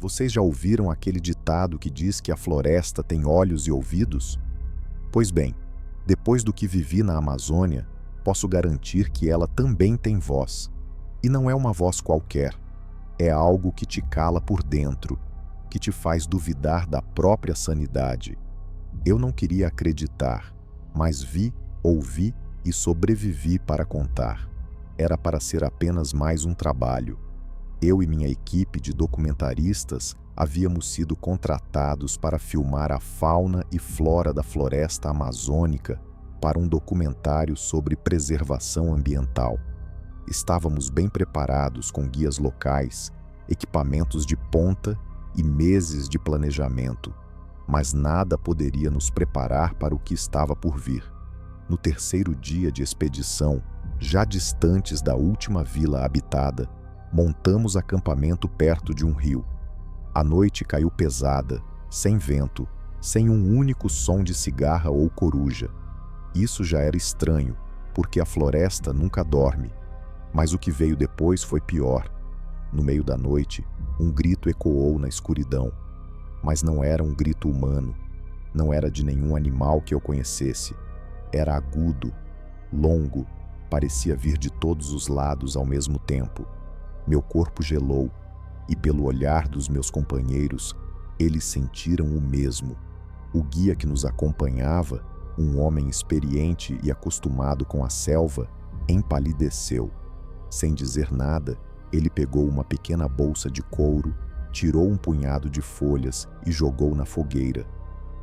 Vocês já ouviram aquele ditado que diz que a floresta tem olhos e ouvidos? Pois bem, depois do que vivi na Amazônia, posso garantir que ela também tem voz. E não é uma voz qualquer. É algo que te cala por dentro, que te faz duvidar da própria sanidade. Eu não queria acreditar, mas vi, ouvi e sobrevivi para contar. Era para ser apenas mais um trabalho. Eu e minha equipe de documentaristas havíamos sido contratados para filmar a fauna e flora da floresta amazônica para um documentário sobre preservação ambiental. Estávamos bem preparados com guias locais, equipamentos de ponta e meses de planejamento, mas nada poderia nos preparar para o que estava por vir. No terceiro dia de expedição, já distantes da última vila habitada, montamos acampamento perto de um rio. A noite caiu pesada, sem vento, sem um único som de cigarra ou coruja. Isso já era estranho, porque a floresta nunca dorme. Mas o que veio depois foi pior. No meio da noite, um grito ecoou na escuridão. Mas não era um grito humano. Não era de nenhum animal que eu conhecesse. Era agudo, longo, parecia vir de todos os lados ao mesmo tempo. Meu corpo gelou, e pelo olhar dos meus companheiros, eles sentiram o mesmo. O guia que nos acompanhava, um homem experiente e acostumado com a selva, empalideceu. Sem dizer nada, ele pegou uma pequena bolsa de couro, tirou um punhado de folhas e jogou na fogueira.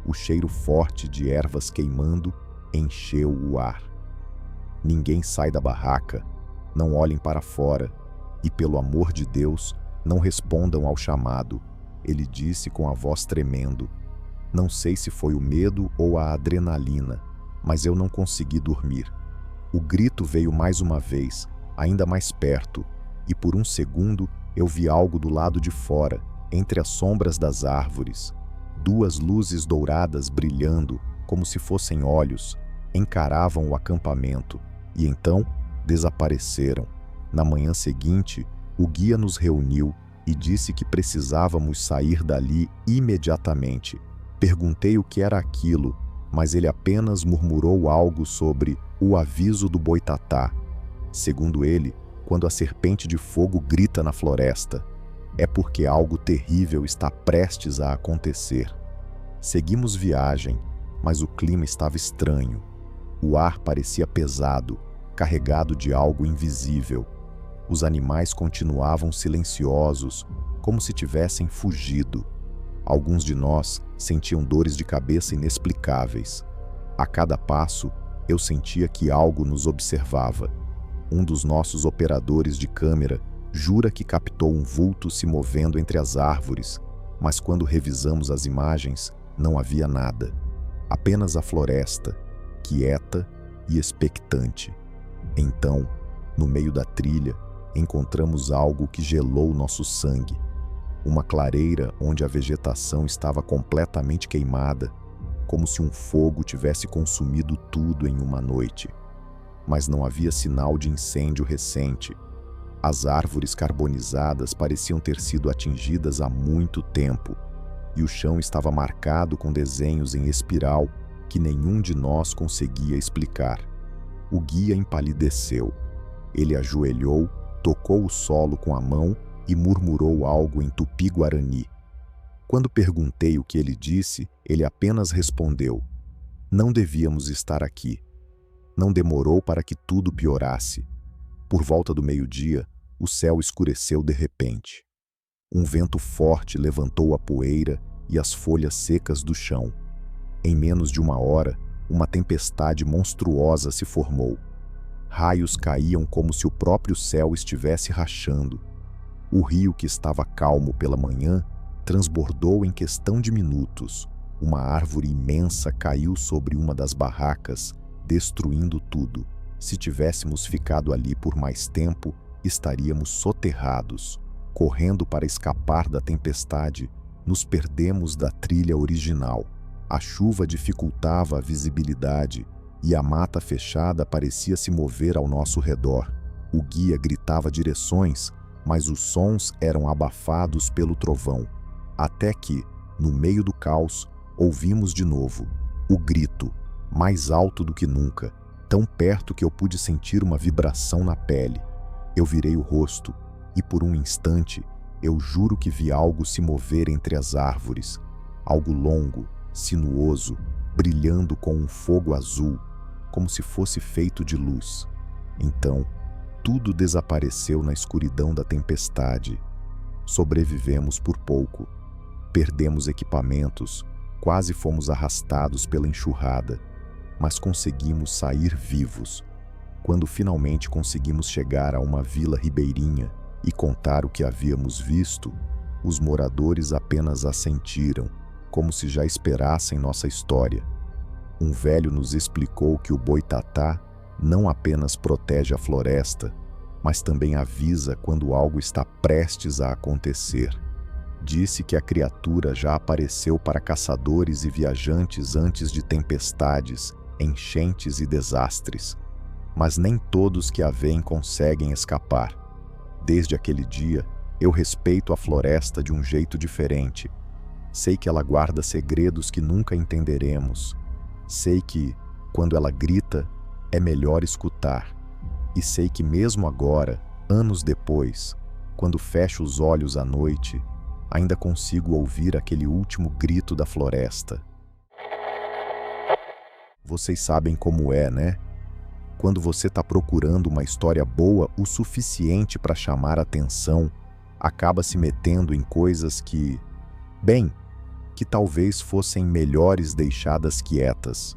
O cheiro forte de ervas queimando encheu o ar. Ninguém sai da barraca, não olhem para fora, e pelo amor de Deus, não respondam ao chamado, ele disse com a voz tremendo. Não sei se foi o medo ou a adrenalina, mas eu não consegui dormir. O grito veio mais uma vez, ainda mais perto, e por um segundo eu vi algo do lado de fora, entre as sombras das árvores. Duas luzes douradas brilhando, como se fossem olhos, encaravam o acampamento, e então desapareceram. Na manhã seguinte, o guia nos reuniu e disse que precisávamos sair dali imediatamente. Perguntei o que era aquilo, mas ele apenas murmurou algo sobre o aviso do boitatá. Segundo ele, quando a serpente de fogo grita na floresta, é porque algo terrível está prestes a acontecer. Seguimos viagem, mas o clima estava estranho. O ar parecia pesado, carregado de algo invisível. Os animais continuavam silenciosos, como se tivessem fugido. Alguns de nós sentiam dores de cabeça inexplicáveis. A cada passo, eu sentia que algo nos observava. Um dos nossos operadores de câmera jura que captou um vulto se movendo entre as árvores, mas quando revisamos as imagens, não havia nada. Apenas a floresta, quieta e expectante. Então, no meio da trilha, encontramos algo que gelou nosso sangue. Uma clareira onde a vegetação estava completamente queimada, como se um fogo tivesse consumido tudo em uma noite. Mas não havia sinal de incêndio recente. As árvores carbonizadas pareciam ter sido atingidas há muito tempo, e o chão estava marcado com desenhos em espiral que nenhum de nós conseguia explicar. O guia empalideceu. Ele ajoelhou, tocou o solo com a mão e murmurou algo em tupi-guarani. Quando perguntei o que ele disse, ele apenas respondeu: "Não devíamos estar aqui." Não demorou para que tudo piorasse. Por volta do meio-dia, o céu escureceu de repente. Um vento forte levantou a poeira e as folhas secas do chão. Em menos de uma hora, uma tempestade monstruosa se formou. Raios caíam como se o próprio céu estivesse rachando. O rio, que estava calmo pela manhã, transbordou em questão de minutos. Uma árvore imensa caiu sobre uma das barracas, destruindo tudo. Se tivéssemos ficado ali por mais tempo, estaríamos soterrados. Correndo para escapar da tempestade, nos perdemos da trilha original. A chuva dificultava a visibilidade e a mata fechada parecia se mover ao nosso redor. O guia gritava direções, mas os sons eram abafados pelo trovão. Até que, no meio do caos, ouvimos de novo o grito, mais alto do que nunca, tão perto que eu pude sentir uma vibração na pele. Eu virei o rosto e, por um instante, eu juro que vi algo se mover entre as árvores, algo longo, sinuoso, brilhando com um fogo azul, como se fosse feito de luz. Então, tudo desapareceu na escuridão da tempestade. Sobrevivemos por pouco. Perdemos equipamentos, quase fomos arrastados pela enxurrada, mas conseguimos sair vivos. Quando finalmente conseguimos chegar a uma vila ribeirinha e contar o que havíamos visto, os moradores apenas assentiram, como se já esperassem nossa história. Um velho nos explicou que o boitatá não apenas protege a floresta, mas também avisa quando algo está prestes a acontecer. Disse que a criatura já apareceu para caçadores e viajantes antes de tempestades, enchentes e desastres, mas nem todos que a veem conseguem escapar. Desde aquele dia, eu respeito a floresta de um jeito diferente. Sei que ela guarda segredos que nunca entenderemos. Sei que, quando ela grita, é melhor escutar. E sei que mesmo agora, anos depois, quando fecho os olhos à noite, ainda consigo ouvir aquele último grito da floresta. Vocês sabem como é, né? Quando você está procurando uma história boa o suficiente para chamar atenção, acaba se metendo em coisas que, bem, que talvez fossem melhores deixadas quietas.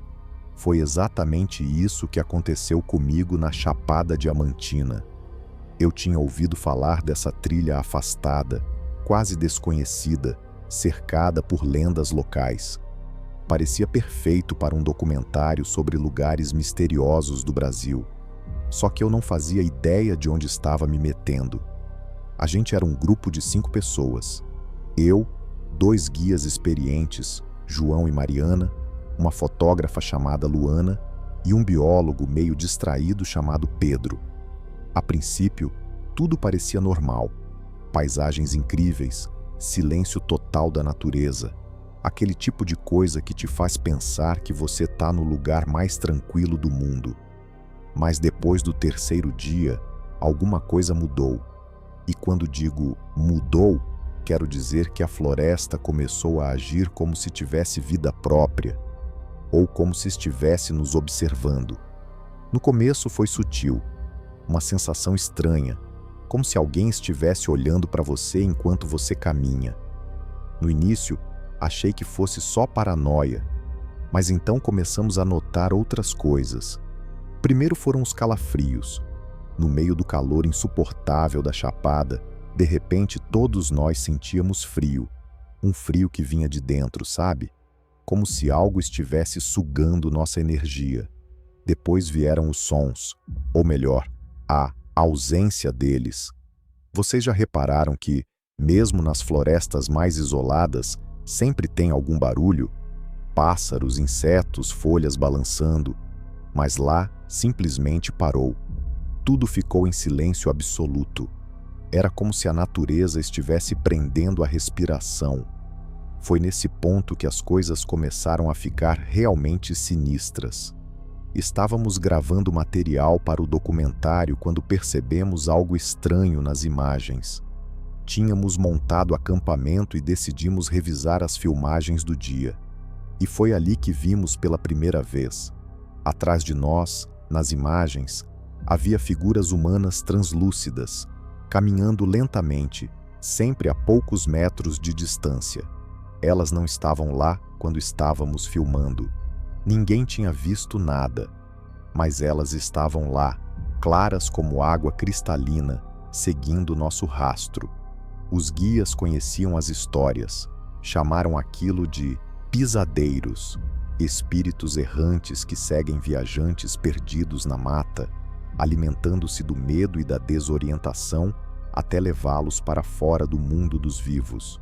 Foi exatamente isso que aconteceu comigo na Chapada Diamantina. Eu tinha ouvido falar dessa trilha afastada, quase desconhecida, cercada por lendas locais. Parecia perfeito para um documentário sobre lugares misteriosos do Brasil. Só que eu não fazia ideia de onde estava me metendo. A gente era um grupo de 5 pessoas. Eu, 2 guias experientes, João e Mariana, uma fotógrafa chamada Luana e um biólogo meio distraído chamado Pedro. A princípio, tudo parecia normal. Paisagens incríveis, silêncio total da natureza, aquele tipo de coisa que te faz pensar que você está no lugar mais tranquilo do mundo. Mas depois do 3º dia, alguma coisa mudou. E quando digo mudou, quero dizer que a floresta começou a agir como se tivesse vida própria, ou como se estivesse nos observando. No começo foi sutil, uma sensação estranha, como se alguém estivesse olhando para você enquanto você caminha. No início, achei que fosse só paranoia, mas então começamos a notar outras coisas. Primeiro foram os calafrios. No meio do calor insuportável da Chapada, de repente todos nós sentíamos frio. Um frio que vinha de dentro, sabe? Como se algo estivesse sugando nossa energia. Depois vieram os sons, ou melhor, a ausência deles. Vocês já repararam que, mesmo nas florestas mais isoladas, sempre tem algum barulho? Pássaros, insetos, folhas balançando. Mas lá, simplesmente parou. Tudo ficou em silêncio absoluto. Era como se a natureza estivesse prendendo a respiração. Foi nesse ponto que as coisas começaram a ficar realmente sinistras. Estávamos gravando material para o documentário quando percebemos algo estranho nas imagens. Tínhamos montado acampamento e decidimos revisar as filmagens do dia. E foi ali que vimos pela primeira vez. Atrás de nós, nas imagens, havia figuras humanas translúcidas, caminhando lentamente, sempre a poucos metros de distância. Elas não estavam lá quando estávamos filmando. Ninguém tinha visto nada, mas elas estavam lá, claras como água cristalina, seguindo nosso rastro. Os guias conheciam as histórias, chamaram aquilo de pisadeiros, espíritos errantes que seguem viajantes perdidos na mata, alimentando-se do medo e da desorientação até levá-los para fora do mundo dos vivos.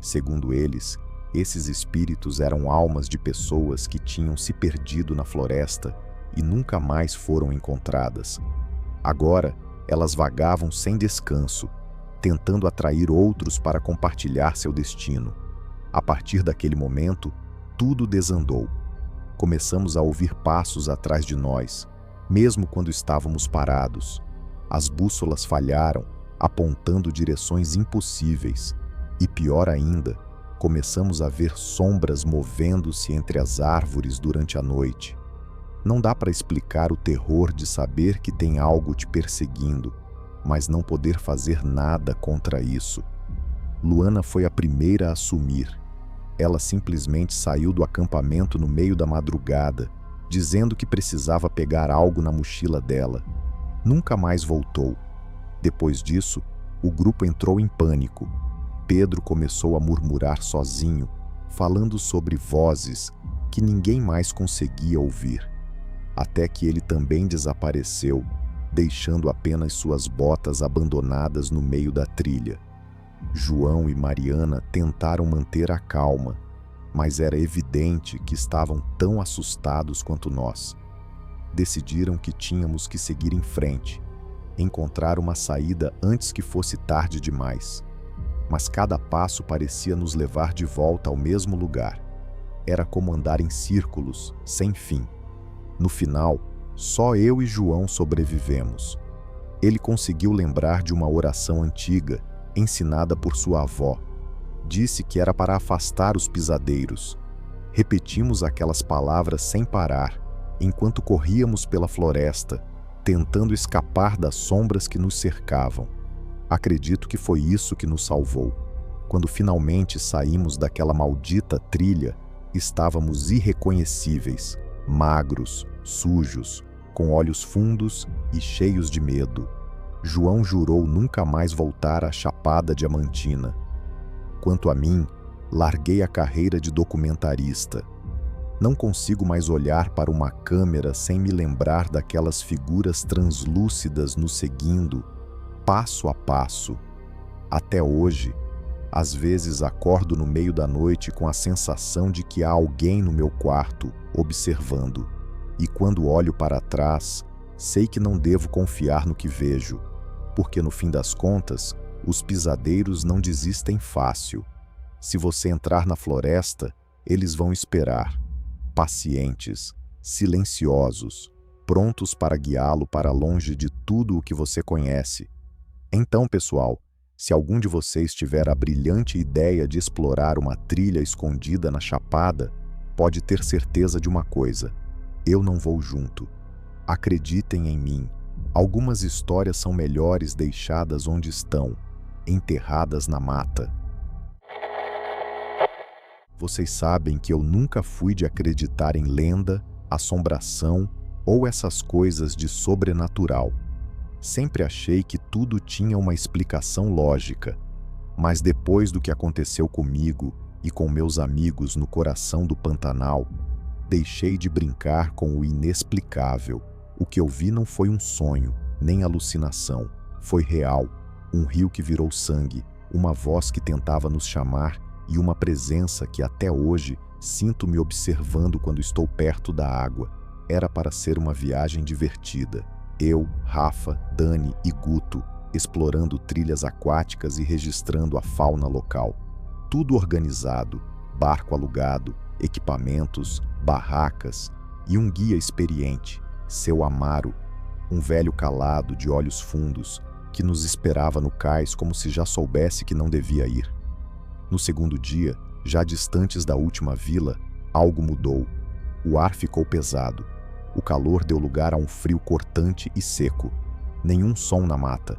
Segundo eles, esses espíritos eram almas de pessoas que tinham se perdido na floresta e nunca mais foram encontradas. Agora, elas vagavam sem descanso, tentando atrair outros para compartilhar seu destino. A partir daquele momento, tudo desandou. Começamos a ouvir passos atrás de nós, mesmo quando estávamos parados. As bússolas falharam, apontando direções impossíveis. E pior ainda, começamos a ver sombras movendo-se entre as árvores durante a noite. Não dá para explicar o terror de saber que tem algo te perseguindo, mas não poder fazer nada contra isso. Luana foi a primeira a assumir. Ela simplesmente saiu do acampamento no meio da madrugada, dizendo que precisava pegar algo na mochila dela. Nunca mais voltou. Depois disso, o grupo entrou em pânico. Pedro começou a murmurar sozinho, falando sobre vozes que ninguém mais conseguia ouvir. Até que ele também desapareceu, deixando apenas suas botas abandonadas no meio da trilha. João e Mariana tentaram manter a calma, mas era evidente que estavam tão assustados quanto nós. Decidiram que tínhamos que seguir em frente, encontrar uma saída antes que fosse tarde demais. Mas cada passo parecia nos levar de volta ao mesmo lugar. Era como andar em círculos, sem fim. No final, só eu e João sobrevivemos. Ele conseguiu lembrar de uma oração antiga, ensinada por sua avó. Disse que era para afastar os pisadeiros. Repetimos aquelas palavras sem parar, enquanto corríamos pela floresta, tentando escapar das sombras que nos cercavam. Acredito que foi isso que nos salvou. Quando finalmente saímos daquela maldita trilha, estávamos irreconhecíveis, magros, sujos, com olhos fundos e cheios de medo. João jurou nunca mais voltar à Chapada Diamantina. Quanto a mim, larguei a carreira de documentarista. Não consigo mais olhar para uma câmera sem me lembrar daquelas figuras translúcidas nos seguindo, passo a passo. Até hoje, às vezes acordo no meio da noite com a sensação de que há alguém no meu quarto, observando. E quando olho para trás, sei que não devo confiar no que vejo, porque no fim das contas, os pisadeiros não desistem fácil. Se você entrar na floresta, eles vão esperar, pacientes, silenciosos, prontos para guiá-lo para longe de tudo o que você conhece. Então, pessoal, se algum de vocês tiver a brilhante ideia de explorar uma trilha escondida na Chapada, pode ter certeza de uma coisa: eu não vou junto. Acreditem em mim, algumas histórias são melhores deixadas onde estão, enterradas na mata. Vocês sabem que eu nunca fui de acreditar em lenda, assombração ou essas coisas de sobrenatural. Sempre achei que tudo tinha uma explicação lógica, mas depois do que aconteceu comigo e com meus amigos no coração do Pantanal, deixei de brincar com o inexplicável. O que eu vi não foi um sonho, nem alucinação. Foi real. Um rio que virou sangue, uma voz que tentava nos chamar e uma presença que até hoje sinto me observando quando estou perto da água. Era para ser uma viagem divertida. Eu, Rafa, Dani e Guto, explorando trilhas aquáticas e registrando a fauna local. Tudo organizado, barco alugado, equipamentos, barracas e um guia experiente, seu Amaro, um velho calado de olhos fundos, que nos esperava no cais como se já soubesse que não devia ir. No segundo dia, já distantes da última vila, algo mudou. O ar ficou pesado. O calor deu lugar a um frio cortante e seco. Nenhum som na mata.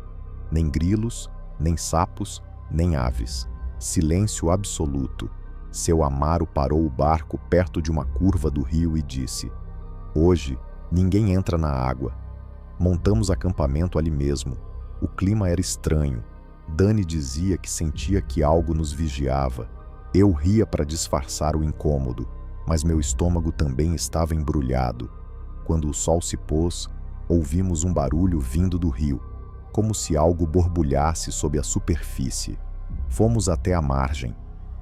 Nem grilos, nem sapos, nem aves. Silêncio absoluto. Seu Amaro parou o barco perto de uma curva do rio e disse: "Hoje, ninguém entra na água." Montamos acampamento ali mesmo. O clima era estranho. Dani dizia que sentia que algo nos vigiava. Eu ria para disfarçar o incômodo, mas meu estômago também estava embrulhado. Quando o sol se pôs, ouvimos um barulho vindo do rio, como se algo borbulhasse sob a superfície. Fomos até a margem.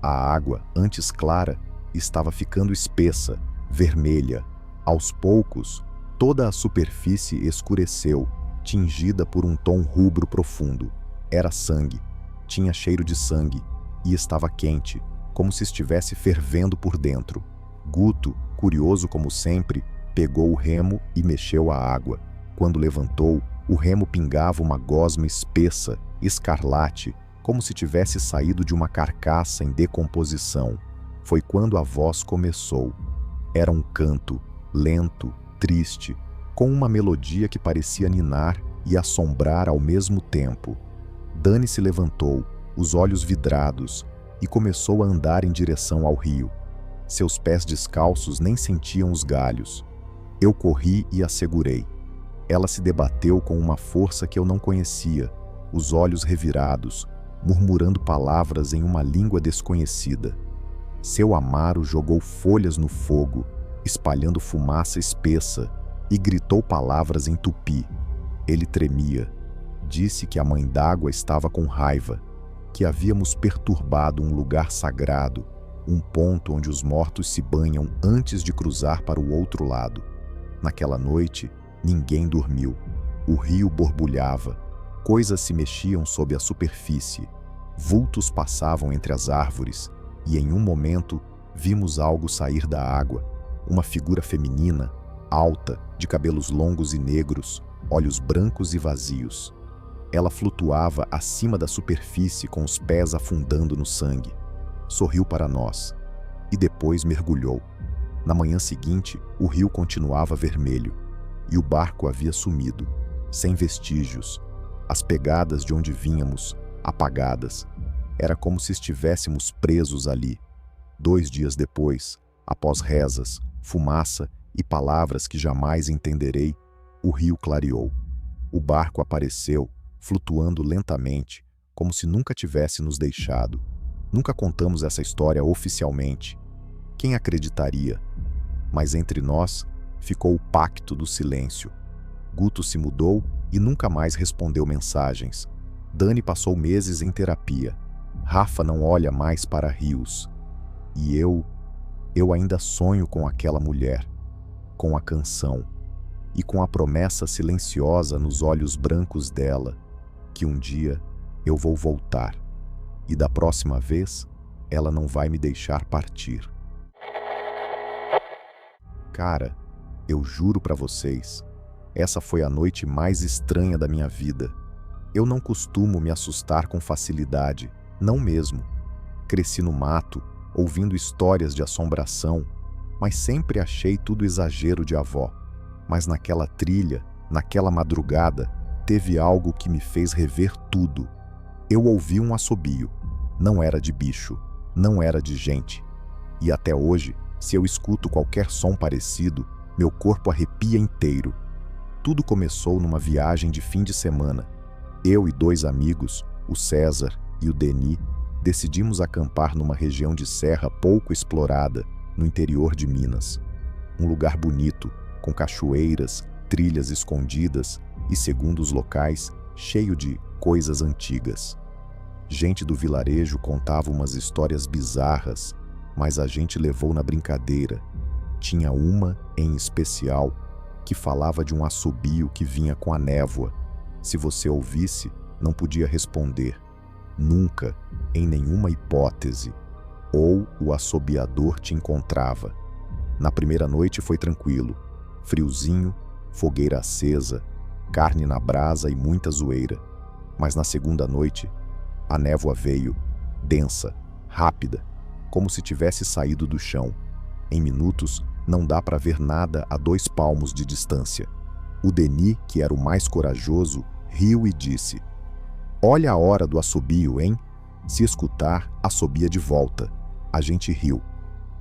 A água, antes clara, estava ficando espessa, vermelha. Aos poucos, toda a superfície escureceu, tingida por um tom rubro profundo. Era sangue, tinha cheiro de sangue e estava quente, como se estivesse fervendo por dentro. Guto, curioso como sempre, pegou o remo e mexeu a água. Quando levantou, o remo pingava uma gosma espessa, escarlate, como se tivesse saído de uma carcaça em decomposição. Foi quando a voz começou. Era um canto, lento, triste, com uma melodia que parecia ninar e assombrar ao mesmo tempo. Dani se levantou, os olhos vidrados, e começou a andar em direção ao rio. Seus pés descalços nem sentiam os galhos. Eu corri e a segurei. Ela se debateu com uma força que eu não conhecia, os olhos revirados, murmurando palavras em uma língua desconhecida. Seu amaro jogou folhas no fogo, espalhando fumaça espessa, e gritou palavras em tupi. Ele tremia. Disse que a mãe d'água estava com raiva, que havíamos perturbado um lugar sagrado, um ponto onde os mortos se banham antes de cruzar para o outro lado. Naquela noite, ninguém dormiu. O rio borbulhava, coisas se mexiam sob a superfície, vultos passavam entre as árvores, e em um momento vimos algo sair da água, uma figura feminina, alta, de cabelos longos e negros, olhos brancos e vazios. Ela flutuava acima da superfície com os pés afundando no sangue. Sorriu para nós e depois mergulhou. Na manhã seguinte, o rio continuava vermelho e o barco havia sumido, sem vestígios. As pegadas de onde vínhamos, apagadas. Era como se estivéssemos presos ali. 2 dias depois, após rezas, fumaça e palavras que jamais entenderei, o rio clareou. O barco apareceu, flutuando lentamente, como se nunca tivesse nos deixado. Nunca contamos essa história oficialmente. Quem acreditaria? Mas entre nós ficou o pacto do silêncio. Guto se mudou e nunca mais respondeu mensagens. Dani passou meses em terapia. Rafa não olha mais para rios. E eu ainda sonho com aquela mulher, com a canção e com a promessa silenciosa nos olhos brancos dela, que um dia eu vou voltar e da próxima vez ela não vai me deixar partir. Cara, eu juro pra vocês, essa foi a noite mais estranha da minha vida. Eu não costumo me assustar com facilidade, não mesmo. Cresci no mato, ouvindo histórias de assombração, mas sempre achei tudo exagero de avó. Mas naquela trilha, naquela madrugada, teve algo que me fez rever tudo. Eu ouvi um assobio. Não era de bicho, não era de gente. E até hoje, se eu escuto qualquer som parecido, meu corpo arrepia inteiro. Tudo começou numa viagem de fim de semana. Eu e 2 amigos, o César e o Denis, decidimos acampar numa região de serra pouco explorada, no interior de Minas. Um lugar bonito, com cachoeiras, trilhas escondidas e, segundo os locais, cheio de coisas antigas. Gente do vilarejo contava umas histórias bizarras, mas a gente levou na brincadeira. Tinha uma, em especial, que falava de um assobio que vinha com a névoa. Se você ouvisse, não podia responder. Nunca, em nenhuma hipótese. Ou o assobiador te encontrava. Na primeira noite foi tranquilo. Friozinho, fogueira acesa, carne na brasa e muita zoeira. Mas na segunda noite, a névoa veio, densa, rápida, como se tivesse saído do chão. Em minutos, não dá para ver nada a 2 palmos de distância. O Denis, que era o mais corajoso, riu e disse: "Olha a hora do assobio, hein? Se escutar, assobia de volta." A gente riu,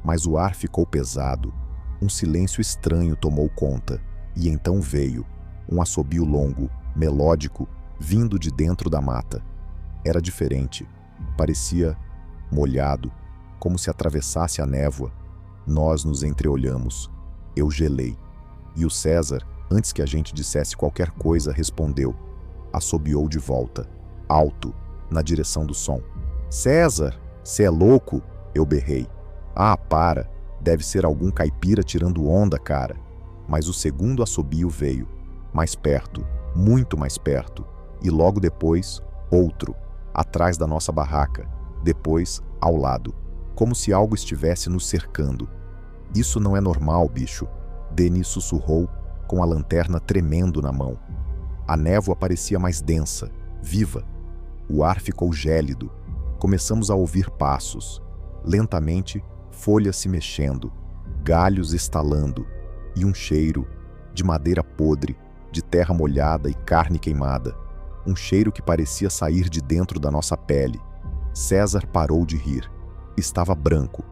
mas o ar ficou pesado. Um silêncio estranho tomou conta, e então veio um assobio longo, melódico, vindo de dentro da mata. Era diferente, parecia molhado, como se atravessasse a névoa. Nós nos entreolhamos. Eu gelei. E o César, antes que a gente dissesse qualquer coisa, respondeu. Assobiou de volta, alto, na direção do som. "César, cê é louco?" Eu berrei. "Ah, para, deve ser algum caipira tirando onda, cara." Mas o segundo assobio veio, mais perto, muito mais perto, e logo depois, Outro, atrás da nossa barraca, depois, ao lado, como se algo estivesse nos cercando. Isso não é normal, bicho, Denis sussurrou, com a lanterna tremendo na mão. A névoa parecia mais densa, viva. O ar ficou gélido. Começamos a ouvir passos. Lentamente, folhas se mexendo, galhos estalando, e um cheiro de madeira podre, de terra molhada e carne queimada. Um cheiro que parecia sair de dentro da nossa pele. César parou de rir. Estava branco.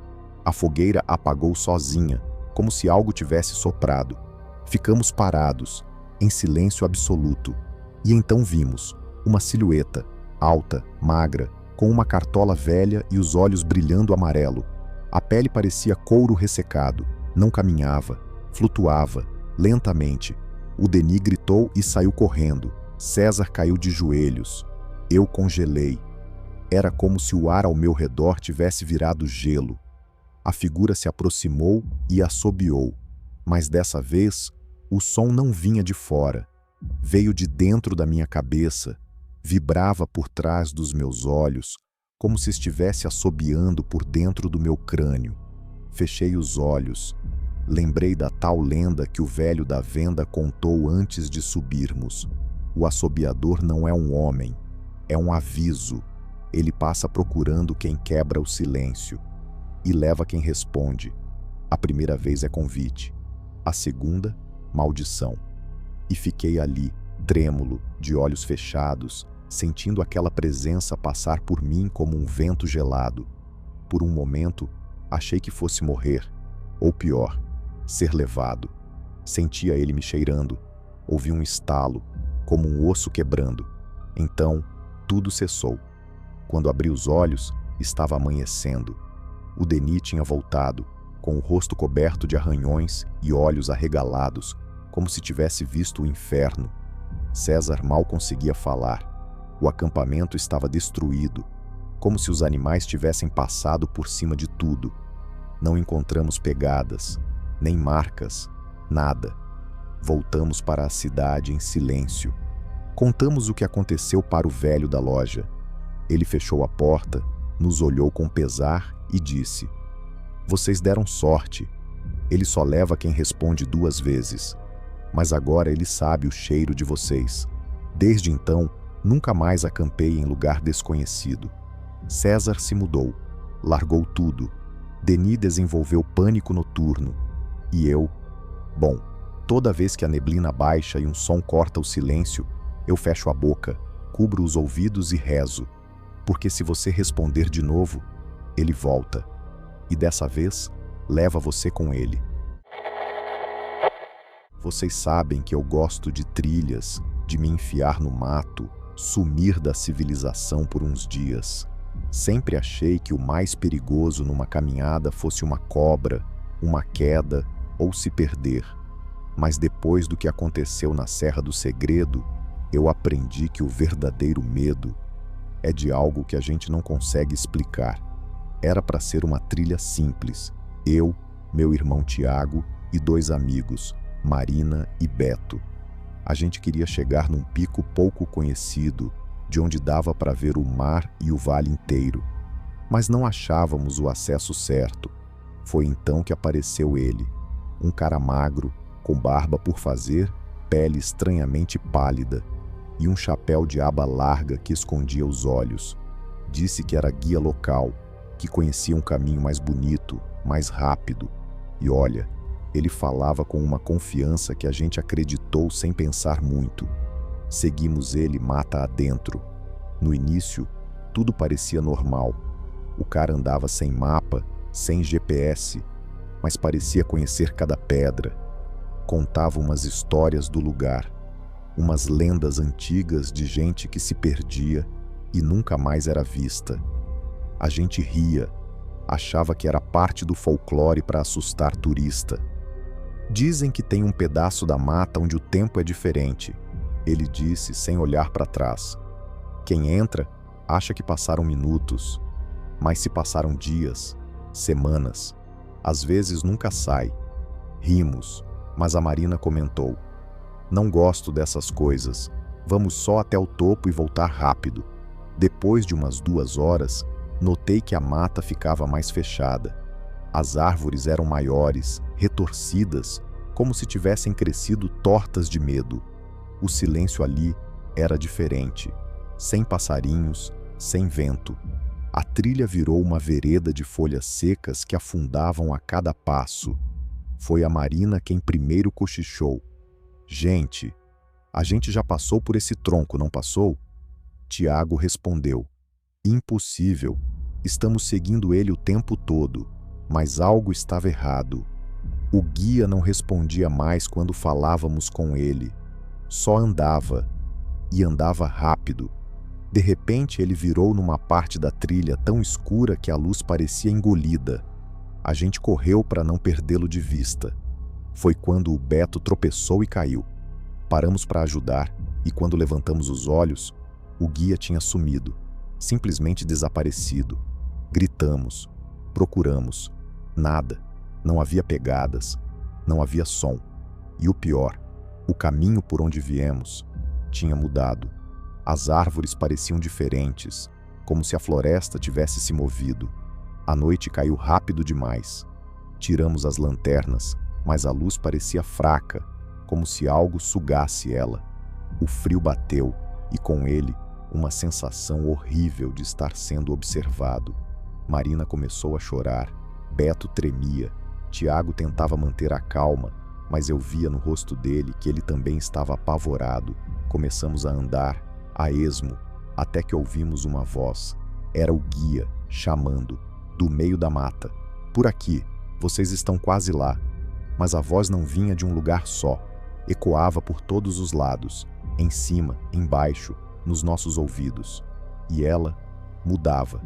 A fogueira apagou sozinha, como se algo tivesse soprado. Ficamos parados, em silêncio absoluto. E então vimos uma silhueta, alta, magra, com uma cartola velha e os olhos brilhando amarelo. A pele parecia couro ressecado. Não caminhava, flutuava, lentamente. O Denis gritou e saiu correndo. César caiu de joelhos. Eu congelei. Era como se o ar ao meu redor tivesse virado gelo. A figura se aproximou e assobiou. Mas dessa vez, o som não vinha de fora. Veio de dentro da minha cabeça. Vibrava por trás dos meus olhos, como se estivesse assobiando por dentro do meu crânio. Fechei os olhos. Lembrei da tal lenda que o velho da venda contou antes de subirmos. O assobiador não é um homem, é um aviso. Ele passa procurando quem quebra o silêncio e leva quem responde. A primeira vez é convite, a segunda, maldição. E fiquei ali, trêmulo, de olhos fechados, sentindo aquela presença passar por mim como um vento gelado. Por um momento, achei que fosse morrer, ou pior, ser levado. Sentia ele me cheirando, ouvi um estalo, como um osso quebrando. Então, tudo cessou. Quando abri os olhos, estava amanhecendo. O Denis tinha voltado, com o rosto coberto de arranhões e olhos arregalados, como se tivesse visto o inferno. César mal conseguia falar. O acampamento estava destruído, como se os animais tivessem passado por cima de tudo. Não encontramos pegadas, nem marcas, nada. Voltamos para a cidade em silêncio. Contamos o que aconteceu para o velho da loja. Ele fechou a porta, nos olhou com pesar e disse: "Vocês deram sorte. Ele só leva quem responde 2 vezes. Mas agora ele sabe o cheiro de vocês. Desde então, nunca mais acampei em lugar desconhecido." César se mudou, largou tudo. Denis desenvolveu pânico noturno. E eu? Bom, toda vez que a neblina baixa e um som corta o silêncio, eu fecho a boca, cubro os ouvidos e rezo. Porque se você responder de novo, ele volta. E dessa vez, leva você com ele. Vocês sabem que eu gosto de trilhas, de me enfiar no mato, sumir da civilização por uns dias. Sempre achei que o mais perigoso numa caminhada fosse uma cobra, uma queda ou se perder. Mas depois do que aconteceu na Serra do Segredo, eu aprendi que o verdadeiro medo é de algo que a gente não consegue explicar. Era para ser uma trilha simples. Eu, meu irmão Tiago e 2 amigos, Marina e Beto. A gente queria chegar num pico pouco conhecido, de onde dava para ver o mar e o vale inteiro. Mas não achávamos o acesso certo. Foi então que apareceu ele, um cara magro, com barba por fazer, pele estranhamente pálida e um chapéu de aba larga que escondia os olhos. Disse que era guia local, que conhecia um caminho mais bonito, mais rápido. E olha, ele falava com uma confiança que a gente acreditou sem pensar muito. Seguimos ele mata adentro. No início, tudo parecia normal. O cara andava sem mapa, sem GPS, mas parecia conhecer cada pedra. Contava umas histórias do lugar, umas lendas antigas de gente que se perdia e nunca mais era vista. A gente ria, achava que era parte do folclore para assustar turista. Dizem que tem um pedaço da mata onde o tempo é diferente, ele disse sem olhar para trás. Quem entra acha que passaram minutos, mas se passaram dias, semanas, às vezes nunca sai. Rimos, mas a Marina comentou: "Não gosto dessas coisas, vamos só até o topo e voltar rápido." Depois de umas 2 horas, notei que a mata ficava mais fechada. As árvores eram maiores, retorcidas, como se tivessem crescido tortas de medo. O silêncio ali era diferente, sem passarinhos, sem vento. A trilha virou uma vereda de folhas secas que afundavam a cada passo. Foi a Marina quem primeiro cochichou. Gente, a gente já passou por esse tronco, não passou? Tiago respondeu. Impossível. Estamos seguindo ele o tempo todo, mas algo estava errado. O guia não respondia mais quando falávamos com ele. Só andava. E andava rápido. De repente ele virou numa parte da trilha tão escura que a luz parecia engolida. A gente correu para não perdê-lo de vista. Foi quando o Beto tropeçou e caiu. Paramos para ajudar e quando levantamos os olhos, o guia tinha sumido, simplesmente desaparecido. Gritamos, procuramos. Nada. Não havia pegadas, não havia som. E o pior, o caminho por onde viemos tinha mudado. As árvores pareciam diferentes, como se a floresta tivesse se movido. A noite caiu rápido demais. Tiramos as lanternas, mas a luz parecia fraca, como se algo sugasse ela. O frio bateu e, com ele, uma sensação horrível de estar sendo observado. Marina começou a chorar, Beto tremia, Tiago tentava manter a calma, mas eu via no rosto dele que ele também estava apavorado. Começamos a andar, a esmo, até que ouvimos uma voz. Era o guia, chamando, do meio da mata. Por aqui, vocês estão quase lá. Mas a voz não vinha de um lugar só. Ecoava por todos os lados, em cima, embaixo, nos nossos ouvidos. E ela mudava.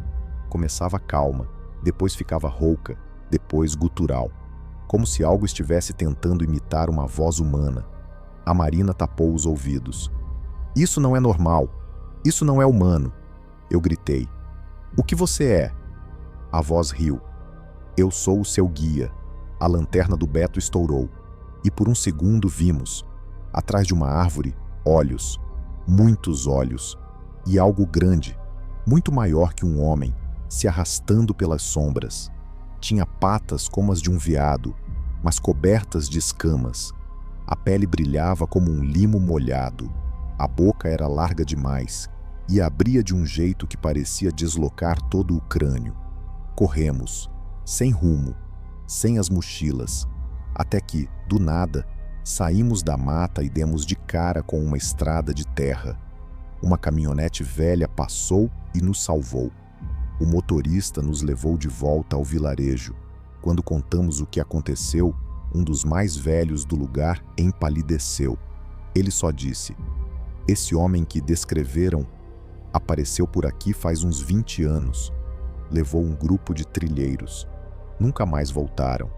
Começava calma, depois ficava rouca, depois gutural. Como se algo estivesse tentando imitar uma voz humana. A Marina tapou os ouvidos. Isso não é normal. Isso não é humano. Eu gritei. O que você é? A voz riu. Eu sou o seu guia. A lanterna do Beto estourou. E por um segundo vimos, atrás de uma árvore, olhos. Muitos olhos. E algo grande, muito maior que um homem, se arrastando pelas sombras. Tinha patas como as de um veado, mas cobertas de escamas. A pele brilhava como um limo molhado. A boca era larga demais e abria de um jeito que parecia deslocar todo o crânio. Corremos, sem rumo, sem as mochilas, até que, do nada, saímos da mata e demos de cara com uma estrada de terra. Uma caminhonete velha passou e nos salvou. O motorista nos levou de volta ao vilarejo. Quando contamos o que aconteceu, um dos mais velhos do lugar empalideceu. Ele só disse: esse homem que descreveram apareceu por aqui faz uns 20 anos. Levou um grupo de trilheiros. Nunca mais voltaram.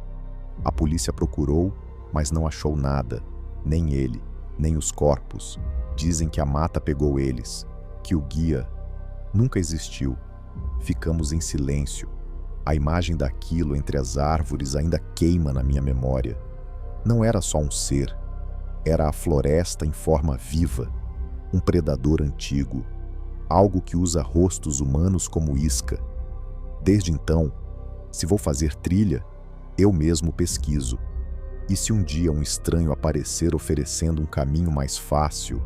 A polícia procurou, mas não achou nada. Nem ele, nem os corpos. Dizem que a mata pegou eles, que o guia nunca existiu. Ficamos em silêncio. A imagem daquilo entre as árvores ainda queima na minha memória. Não era só um ser. Era a floresta em forma viva. Um predador antigo. Algo que usa rostos humanos como isca. Desde então, se vou fazer trilha, eu mesmo pesquiso. E se um dia um estranho aparecer oferecendo um caminho mais fácil,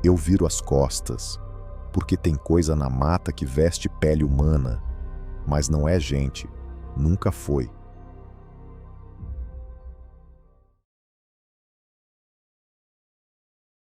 eu viro as costas, porque tem coisa na mata que veste pele humana, mas não é gente, nunca foi.